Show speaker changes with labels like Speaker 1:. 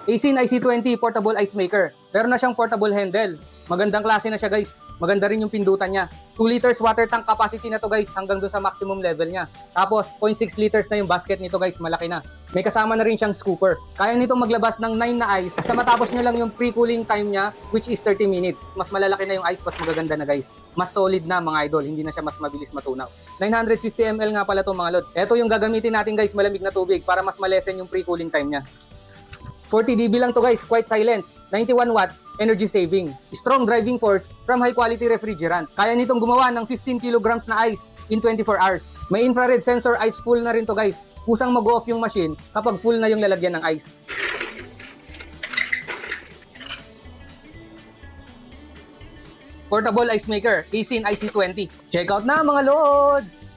Speaker 1: Aisin IC20 Portable Ice Maker. Meron na siyang portable handle. Magandang klase na siya guys. Maganda rin yung pindutan niya. 2 liters water tank capacity na to guys hanggang doon sa maximum level niya. Tapos 0.6 liters na yung basket nito guys, malaki na. May kasama na rin siyang scooper. Kaya nito maglabas ng 9 na ice. Basta matapos nyo lang yung pre-cooling time niya which is 30 minutes. Mas malalaki na yung ice, mas magaganda na guys. Mas solid na mga idol, hindi na siya mas mabilis matunaw. 950 ml nga pala to mga lods. Ito yung gagamitin natin guys, malamig na tubig para mas malesen yung pre-cooling time niya. 40 dB lang to guys, quite silence, 91 watts, energy saving. Strong driving force from high quality refrigerant. Kaya nitong gumawa ng 15 kilograms na ice in 24 hours. May infrared sensor ice full na rin to guys. Kusang mag-off yung machine kapag full na yung lalagyan ng ice. Portable ice maker, Aisin IC20. Check out na mga lods!